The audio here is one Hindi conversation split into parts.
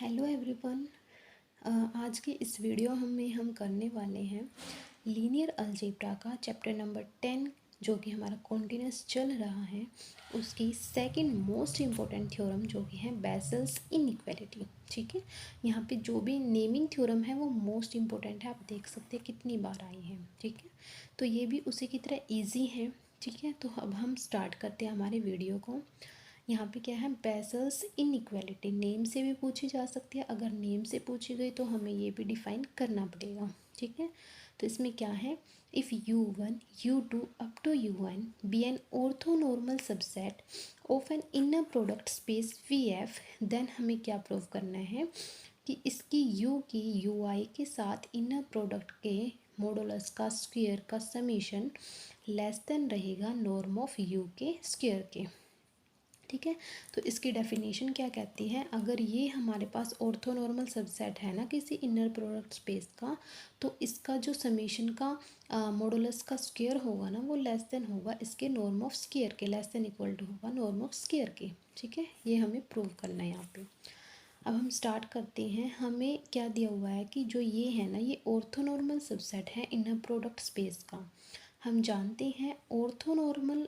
Hello everyone. आज के इस वीडियो में हम करने वाले हैं लीनियर अलजेब्रा का चैप्टर नंबर 10 जो कि हमारा कॉन्टिन्यूस चल रहा है, उसकी सेकंड मोस्ट इम्पोर्टेंट थ्योरम जो कि है बेसल्स इनइक्वालिटी। ठीक है, यहाँ पे जो भी नेमिंग थ्योरम है वो मोस्ट इम्पोर्टेंट है। आप देख सकते हैं कितनी बार आई है। ठीक है, तो ये भी उसी की तरह ईजी है। ठीक है, तो अब हम स्टार्ट करते हैं हमारे वीडियो को। यहाँ पे क्या है, बेसल्स इनइक्वालिटी नेम से भी पूछी जा सकती है। अगर नेम से पूछी गई तो हमें ये भी डिफाइन करना पड़ेगा। ठीक है, तो इसमें क्या है, if u1 u2 up to un be an orthonormal subset of an inner product space VF, then हमें क्या प्रूव करना है कि इसकी u की ui के साथ इनर प्रोडक्ट के मॉडुलस का स्क्वायर का समीशन लेस देन रहेगा नॉर्म ऑफ u के स्क्वायर के। ठीक है, तो इसकी डेफिनेशन क्या कहती है, अगर ये हमारे पास ऑर्थोनॉर्मल सबसेट है ना किसी इनर प्रोडक्ट स्पेस का, तो इसका जो समेशन का मॉडुलस का स्क्वायर होगा ना वो लेस देन होगा इसके नॉर्म ऑफ स्क्वायर के, लेस देन इक्वल टू होगा नॉर्म ऑफ स्क्वायर के। ठीक है, ये हमें प्रूव करना है यहाँ पे। अब हम स्टार्ट करते हैं। हमें क्या दिया हुआ है कि जो ये है ना, ये ऑर्थोनॉर्मल सबसेट है इनर प्रोडक्ट स्पेस का। हम जानते हैं ऑर्थोनॉर्मल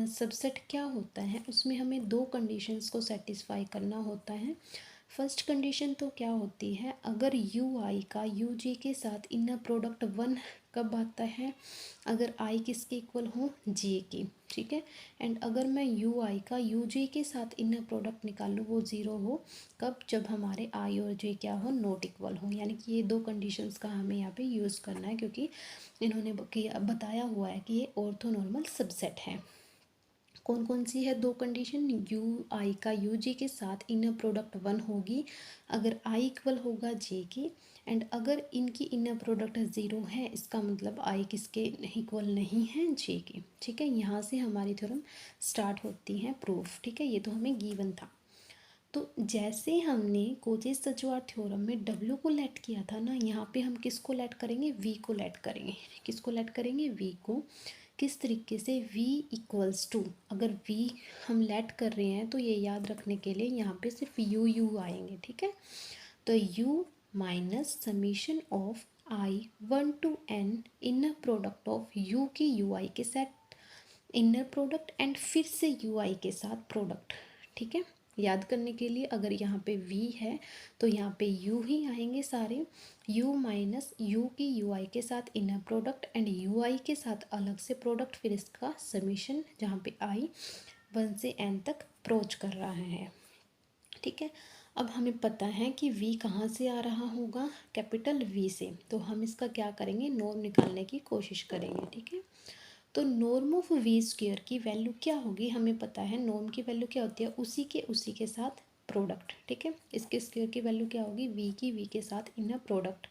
सबसेट क्या होता है, उसमें हमें दो कंडीशंस को सेटिस्फाई करना होता है। फर्स्ट कंडीशन तो क्या होती है, अगर यू आई का यू जे के साथ इनर प्रोडक्ट 1 कब आता है, अगर आई किसके इक्वल हो, जे के। ठीक है, एंड अगर मैं यू आई का यू जे के साथ इनर प्रोडक्ट निकालूँ वो 0 हो, कब, जब हमारे आई और जे क्या हो, नॉट इक्वल हो। यानी कि ये दो कंडीशंस का हमें यहाँ पे यूज़ करना है, क्योंकि इन्होंने बताया हुआ है कि ये ऑर्थोनॉर्मल सबसेट है। कौन कौन सी है दो कंडीशन, यू आई का यू जे के साथ इनर प्रोडक्ट 1 होगी अगर आई इक्वल होगा जे के, एंड अगर इनकी इनर प्रोडक्ट 0 है, इसका मतलब आई किसके इक्वल नहीं है, जे के। ठीक है, यहाँ से हमारी थ्योरम स्टार्ट होती है प्रूफ। ठीक है, ये तो हमें गिवन था। तो जैसे हमने कोचेज-स्चुआर्ट थ्योरम में W को लेट किया था ना, यहाँ पे हम किसको लेट करेंगे, V को लेट करेंगे। किसको लेट करेंगे, V को। किस तरीके से, V इक्वल्स टू, अगर V हम लेट कर रहे हैं तो ये याद रखने के लिए यहाँ पे सिर्फ U आएंगे। ठीक है, तो U minus summation of I1 to N inner product of U की UI के साथ इनर प्रोडक्ट एंड फिर से UI के साथ प्रोडक्ट। ठीक है, याद करने के लिए अगर यहाँ पे V है तो यहाँ पे U ही आएंगे सारे। U माइनस U की UI के साथ इनर प्रोडक्ट एंड UI के साथ अलग से प्रोडक्ट, फिर इसका समीशन जहाँ पे I 1 से N तक अप्रोच कर रहा है। ठीक है, अब हमें पता है कि V कहाँ से आ रहा होगा, कैपिटल V से। तो हम इसका क्या करेंगे, नॉर्म निकालने की कोशिश करेंगे। ठीक है, तो नॉर्म ऑफ V स्क्वायर की वैल्यू क्या होगी, हमें पता है नॉर्म की वैल्यू क्या होती है, उसी के साथ प्रोडक्ट। ठीक है, इसके स्क्वायर की वैल्यू क्या होगी, V की V के साथ इनर प्रोडक्ट।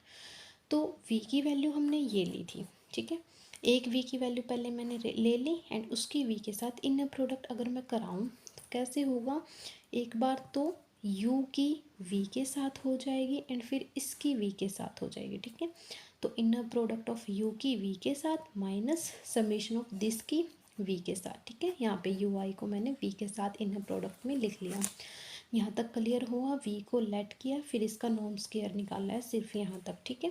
तो V की वैल्यू हमने ये ली थी। ठीक है, एक V की वैल्यू पहले मैंने ले ली एंड उसकी V के साथ इनर प्रोडक्ट अगर मैं कराऊँ तो कैसे होगा, एक बार तो U की V के साथ हो जाएगी एंड फिर इसकी V के साथ हो जाएगी। ठीक है, तो इनर प्रोडक्ट ऑफ U की V के साथ माइनस समेशन ऑफ दिस की V के साथ। ठीक है, यहाँ पे UI को मैंने V के साथ इनर प्रोडक्ट में लिख लिया। यहाँ तक क्लियर हुआ, V को लेट किया, फिर इसका नॉर्म स्क्वायर निकाला है सिर्फ यहाँ तक। ठीक है,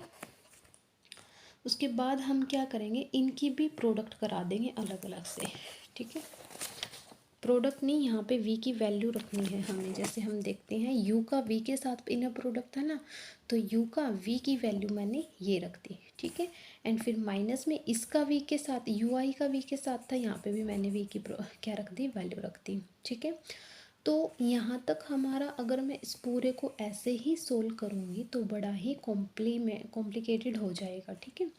उसके बाद हम क्या करेंगे, इनकी भी प्रोडक्ट करा देंगे अलग अलग से। ठीक है, प्रोडक्ट नहीं, यहाँ पे V की वैल्यू रखनी है हमें। जैसे हम देखते हैं U का V के साथ इनर प्रोडक्ट था ना, तो U का V की वैल्यू मैंने ये रख दी। ठीक है, एंड फिर माइनस में इसका V के साथ, UI का V के साथ था, यहाँ पे भी मैंने V की क्या रख दी, वैल्यू रख दी। ठीक है, तो यहाँ तक हमारा, अगर मैं इस पूरे को ऐसे ही सोल्व करूँगी तो बड़ा ही कॉम्प्लिकेटेड हो जाएगा। ठीक है,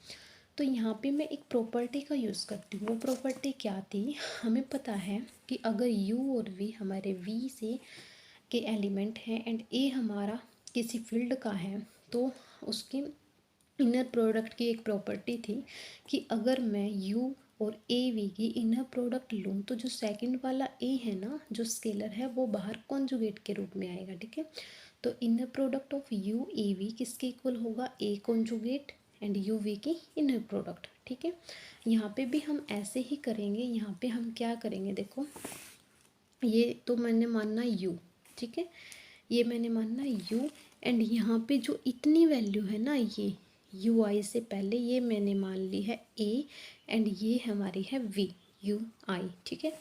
तो यहाँ पे मैं एक प्रॉपर्टी का यूज़ करती हूँ। वो प्रॉपर्टी क्या थी, हमें पता है कि अगर U और V हमारे V से के एलिमेंट हैं एंड A हमारा किसी फील्ड का है, तो उसके इनर प्रोडक्ट की एक प्रॉपर्टी थी कि अगर मैं U और AV की इनर प्रोडक्ट लूँ तो जो सेकंड वाला A है ना, जो स्केलर है, वो बाहर कॉन्जुगेट के रूप में आएगा। ठीक है, तो इनर प्रोडक्ट ऑफ UAV किसके इक्वल होगा, A कॉन्जुगेट एंड UV की इनर प्रोडक्ट। ठीक है, यहाँ पे भी हम ऐसे ही करेंगे। यहाँ पे हम क्या करेंगे, देखो ये तो मैंने मानना U। ठीक है, ये मैंने मानना यू, एंड यहाँ पे जो इतनी वैल्यू है ना, ये यू आई से पहले ये मैंने मान ली है ए, एंड ये हमारी है वी यू आई, ठीक है।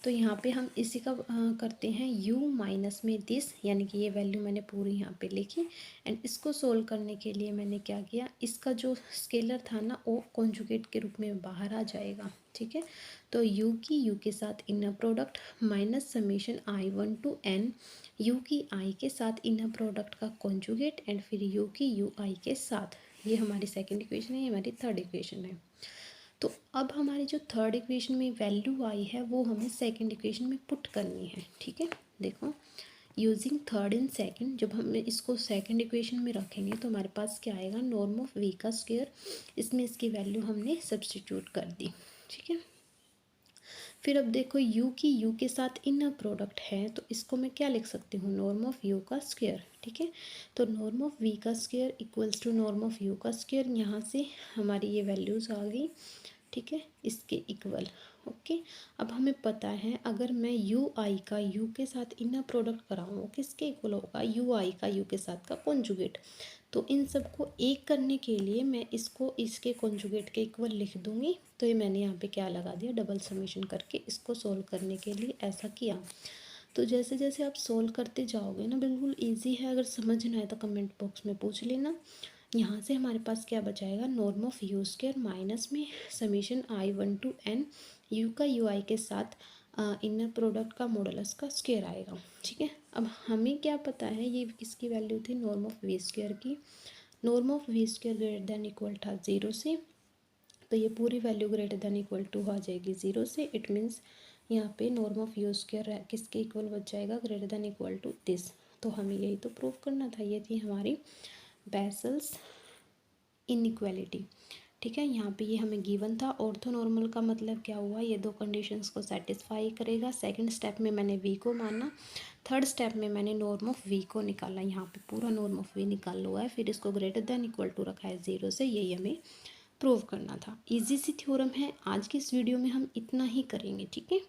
तो यहाँ पे हम इसी का करते हैं u माइनस में दिस, यानी कि ये वैल्यू मैंने पूरी यहाँ पे लिखी, एंड इसको सोल्व करने के लिए मैंने क्या किया, इसका जो स्केलर था ना वो कॉन्जुगेट के रूप में बाहर आ जाएगा, ठीक है। तो u की u के साथ inner product minus summation i1 to n, u की i के साथ इनर प्रोडक्ट का कॉन्जुगेट, एंड फिर u की u i के साथ। ये हमारी सेकेंड इक्वेशन है, ये हमारी थर्ड इक्वेशन है। तो अब हमारी जो थर्ड इक्वेशन में वैल्यू आई है वो हमें सेकंड इक्वेशन में पुट करनी है, ठीक है। देखो, यूजिंग थर्ड एंड सेकंड, जब हम इसको सेकंड इक्वेशन में रखेंगे तो हमारे पास क्या आएगा, नॉर्म ऑफ वी का स्क्वायर। इसमें इसकी वैल्यू हमने सब्स्टिट्यूट कर दी, ठीक है। फिर अब देखो u की u के साथ इनर प्रोडक्ट है, तो इसको मैं क्या लिख सकती हूँ, नॉर्म ऑफ u का स्क्वायर, ठीक है। तो नॉर्म ऑफ v का square equals to norm of u का स्क्वायर। यहाँ से हमारी ये वैल्यूज़ आ गई, ठीक है, इसके इक्वल। ओके, अब हमें पता है अगर मैं यू आई का यू के साथ इनर प्रोडक्ट कराऊँ किसके इक्वल होगा, यू आई का यू के साथ का कॉन्जुगेट। तो इन सबको एक करने के लिए मैं इसको इसके कॉन्जुगेट के इक्वल लिख दूँगी। तो ये मैंने यहाँ पे क्या लगा दिया, डबल समेशन करके इसको सोल्व करने के लिए ऐसा किया। तो जैसे जैसे आप सोल्व करते जाओगे ना, बिल्कुल ईजी है, अगर समझ ना आए तो कमेंट बॉक्स में पूछ लेना। यहाँ से हमारे पास क्या बचाएगा, norm of u square minus में summation i1 to n, u का यू आई के साथ इनर प्रोडक्ट का मॉडुलस का स्क्वायर आएगा, ठीक है। अब हमें क्या पता है, ये इसकी वैल्यू थी नॉर्म ऑफ वी स्क्वायर की। Norm of v square greater than equal था 0 से, तो ये पूरी value greater than equal to आ जाएगी 0 से। इट मीन्स यहाँ पे नॉर्म ऑफ यू स्क्वायर किसके इक्वल बच जाएगा, greater than equal to this. तो हमें यही तो प्रूव करना था, ये थी हमारी बेसल्स इनइक्वालिटी, ठीक है। यहाँ पे ये हमें गिवन था। ऑर्थोनॉर्मल का मतलब क्या हुआ, ये दो कंडीशंस को सेटिस्फाई करेगा। सेकंड स्टेप में मैंने वी को माना, थर्ड स्टेप में मैंने नॉर्म ऑफ वी को निकाला। यहाँ पे पूरा नॉर्म ऑफ वी निकाल हुआ है, फिर इसको ग्रेटर देन इक्वल टू रखा है 0 से। यही हमें प्रूव करना था। इजी सी थ्योरम है। आज की इस वीडियो में हम इतना ही करेंगे, ठीक है।